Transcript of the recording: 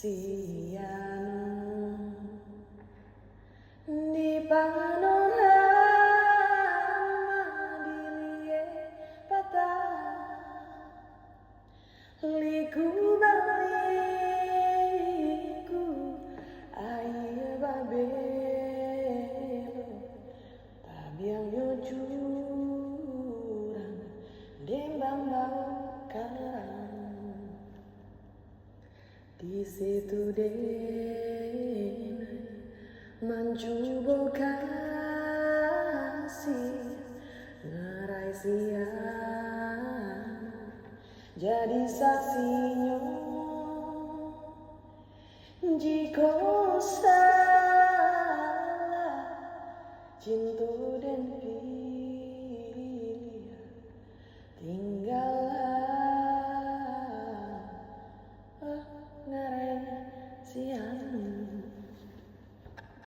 siang di panorama dilie patah liku baliku air babelo tabiang yo jurang dembang bakaran di situ deh mencoba kasih ngerai siang jadi saksinya jika salah cinta dan pilih tinggallah ngarai siang.